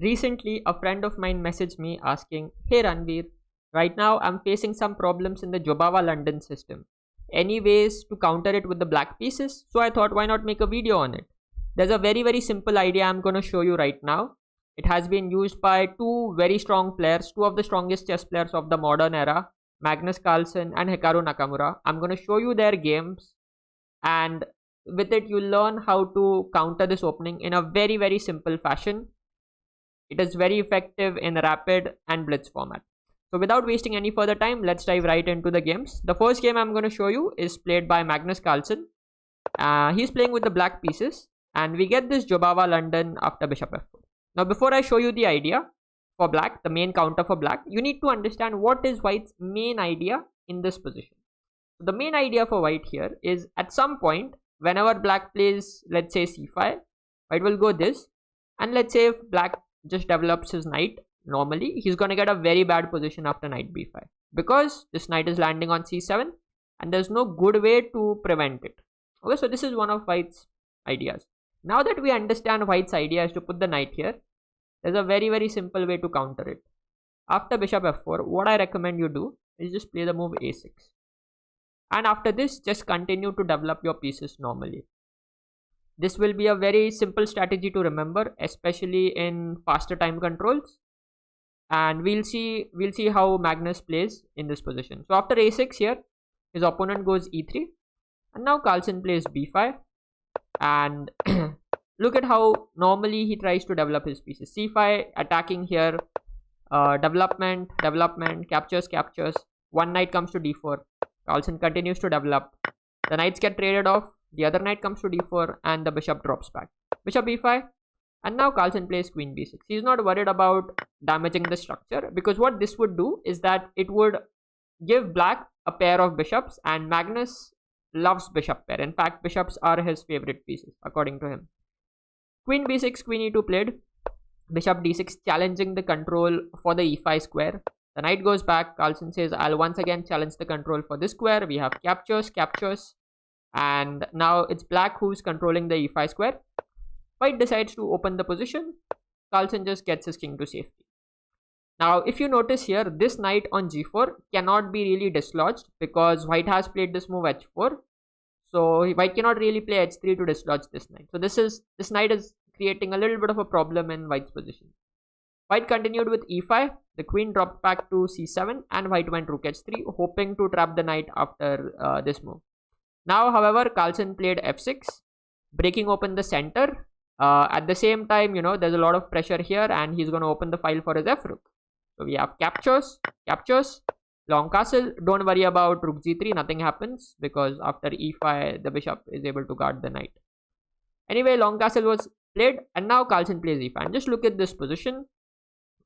Recently, a friend of mine messaged me asking, "Hey Ranveer, right now I'm facing some problems in the Jobava London system. Any ways to counter it with the black pieces?" So I thought, why not make a video on it? There's a very simple idea I'm going to show you right now. It has been used by two very strong players, two of the strongest chess players of the modern era, Magnus Carlsen and Hikaru Nakamura. I'm going to show you their games, and with it you'll learn how to counter this opening in a very simple fashion. It is very effective in rapid and blitz format. So without wasting any further time, let's dive right into the games. The first game I'm going to show you is played by Magnus Carlsen. He's playing with the black pieces, and we get this Jobava London after bishop f4. Now before I show you the idea for black, the main counter for black, you need to understand what is white's main idea in this position. So the main idea for white here is, at some point whenever black plays, let's say c5, white will go this, and let's say if black just develops his knight normally, he's going to get a very bad position after knight b5, because this knight is landing on c7 and there's no good way to prevent it. Okay, so this is one of white's ideas. Now that we understand white's idea is to put the knight here, there's a very simple way to counter it. After bishop f4, what I recommend you do is just play the move a6, and after this just continue to develop your pieces normally. This will be a very simple strategy to remember, especially in faster time controls, and we'll see how Magnus plays in this position. So after a6 here, his opponent goes e3, and now Carlsen plays b5, and look at how normally he tries to develop his pieces. c5 attacking here, development, captures, one knight comes to d4, Carlsen continues to develop, the knights get traded off, the other knight comes to d4, and the bishop drops back. Bishop b5, and now Carlsen plays queen b6. He's not worried about damaging the structure, because what this would do is that it would give black a pair of bishops, and Magnus loves bishop pair. In fact, bishops are his favorite pieces according to him. Queen b6, queen e2 played, bishop d6 challenging the control for the e5 square. The knight goes back, Carlsen says, I'll once again challenge the control for this square. We have captures, and now it's black who's controlling the e5 square. White decides to open the position, Carlsen just gets his king to safety. Now if you notice here, this knight on g4 cannot be really dislodged, because white has played this move h4, so white cannot really play h3 to dislodge this knight. So this knight is creating a little bit of a problem in white's position. White continued with e5, the queen dropped back to c7, and white went rook h3, hoping to trap the knight after this move. Now however, Carlsen played f6, breaking open the center. At the same time, there's a lot of pressure here, and he's going to open the file for his f rook. So we have captures, long castle. Don't worry about rook g3, nothing happens, because after e5 the bishop is able to guard the knight. Anyway, long castle was played, and now Carlsen plays e5. And just look at this position.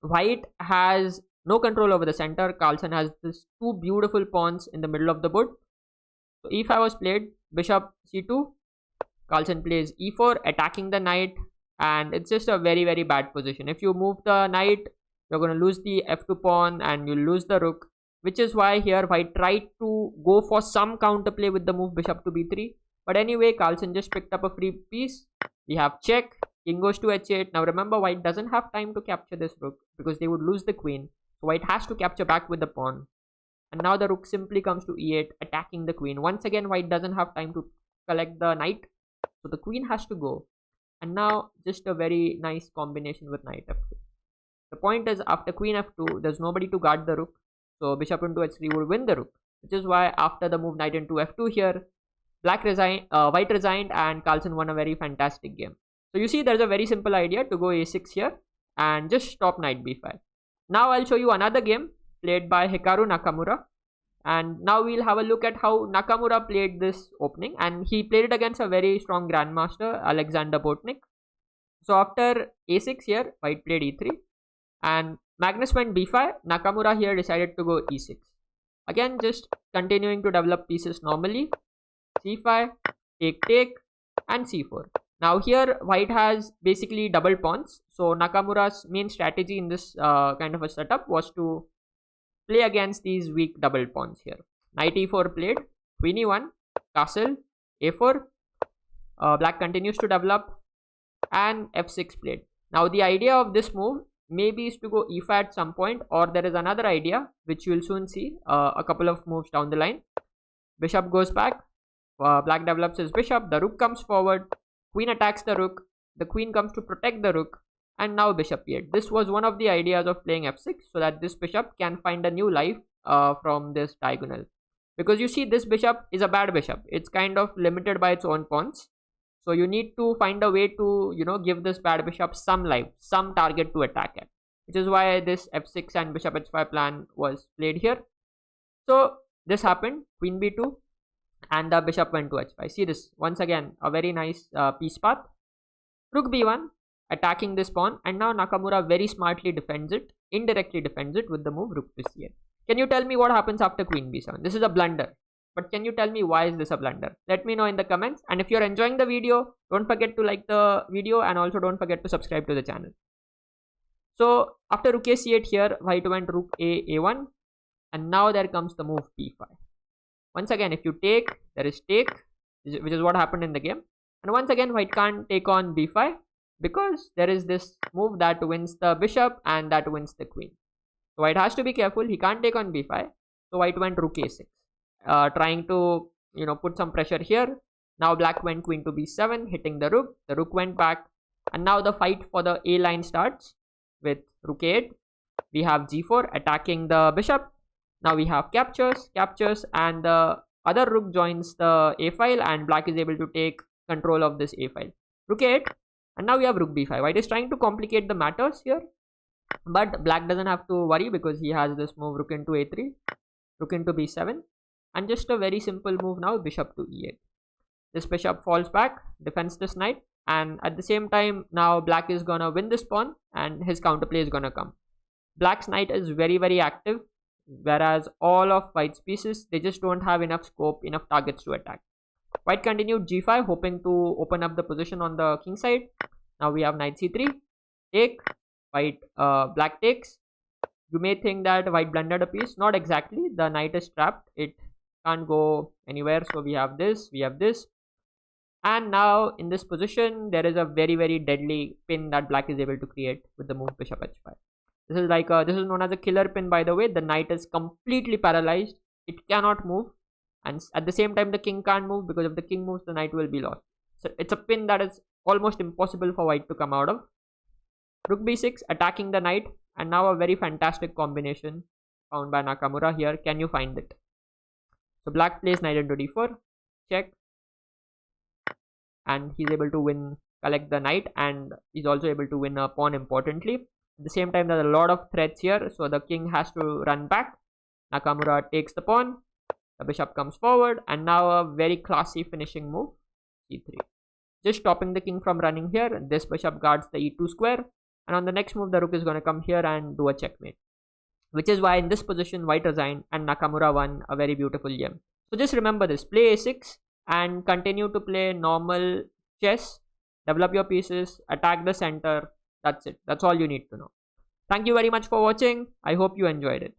White has no control over the center. Carlsen has these two beautiful pawns in the middle of the board. So e5 was played, bishop c2, Carlsen plays e4, attacking the knight, and it's just a very bad position. If you move the knight, you're going to lose the f2 pawn and you'll lose the rook, which is why here white tried to go for some counterplay with the move bishop to b3. But anyway, Carlsen just picked up a free piece. We have check, king goes to h8. Now remember, white doesn't have time to capture this rook, because they would lose the queen. So white has to capture back with the pawn. And now the rook simply comes to e8, attacking the queen. Once again, white doesn't have time to collect the knight, so the queen has to go. And now just a very nice combination with knight f2. The point is, after queen f2, there's nobody to guard the rook, so bishop into h3 would win the rook, which is why after the move knight into f2 here, white resigned, and Carlsen won a very fantastic game. So you see, there's a very simple idea to go a6 here and just stop knight b5. Now I'll show you another game played by Hikaru Nakamura, and now we'll have a look at how Nakamura played this opening, and he played it against a very strong grandmaster, Alexander Botnik. So after a6 here, white played e3, and Magnus went b5. Nakamura here decided to go e6. Again, just continuing to develop pieces normally. c5, take, and c4. Now here white has basically double pawns, so Nakamura's main strategy in this kind of a setup was to play against these weak double pawns here. Knight e4 played, queen e1, castle, a4, black continues to develop, and f6 played. Now the idea of this move maybe is to go e5 at some point, or there is another idea which you will soon see a couple of moves down the line. Bishop goes back, black develops his bishop, the rook comes forward, queen attacks the rook, the queen comes to protect the rook, and now bishop e8. This was one of the ideas of playing f6, so that this bishop can find a new life from this diagonal. Because you see, this bishop is a bad bishop, it's kind of limited by its own pawns. So you need to find a way to, give this bad bishop some life, some target to attack at, which is why this f6 and bishop h5 plan was played here. So this happened, queen b2, and the bishop went to h5. See this, once again, a very nice piece path. Rook b1, attacking this pawn, and now Nakamura very smartly defends it, indirectly defends it with the move rook to c8. Can you tell me what happens after queen b7? This is a blunder. But can you tell me why is this a blunder? Let me know in the comments. And if you're enjoying the video, don't forget to like the video, and also don't forget to subscribe to the channel. So after rook a c8 here, white went rook a1, and now there comes the move b5. Once again, if you take, there is take, which is what happened in the game. And once again, white can't take on b5 because there is this move that wins the bishop and that wins the queen. So white has to be careful. He can't take on b5. So white went rook a6. Trying to put some pressure here. Now black went queen to b7, hitting the rook went back, and now the fight for the a line starts with rook a8. We have g4 attacking the bishop. Now we have captures, and the other rook joins the a file, and black is able to take control of this a file. Rook a8, and now we have rook b5. White is trying to complicate the matters here, but black doesn't have to worry because he has this move rook into a3, rook into b7, and just a very simple move now, bishop to e8. This bishop falls back, defends this knight, and at the same time now black is gonna win this pawn and his counterplay is gonna come. Black's knight is very, very active, whereas all of white's pieces, they just don't have enough scope, enough targets to attack. White continued g5, hoping to open up the position on the king side. Now we have knight c3, take, white, black takes. You may think that white blundered a piece. Not exactly. The knight is trapped, it can't go anywhere. So we have this, and now in this position there is a very, very deadly pin that black is able to create with the move bishop h5. This is like this is known as a killer pin, by the way. The knight is completely paralyzed, it cannot move, and at the same time the king can't move, because if the king moves the knight will be lost. So it's a pin that is almost impossible for white to come out of. Rook b6 attacking the knight, and now a very fantastic combination found by Nakamura here. Can you find it? So black plays knight into d4, check, and he's able to win, collect the knight, and he's also able to win a pawn importantly. At the same time, there's a lot of threats here, so the king has to run back. Nakamura takes the pawn, the bishop comes forward, and now a very classy finishing move, c3. Just stopping the king from running here. This bishop guards the e2 square, and on the next move the rook is going to come here and do a checkmate, which is why in this position white resigned and Nakamura won a very beautiful game. So just remember this, play a6 and continue to play normal chess, develop your pieces, attack the center. That's it. That's all you need to know. Thank you very much for watching. I hope you enjoyed it.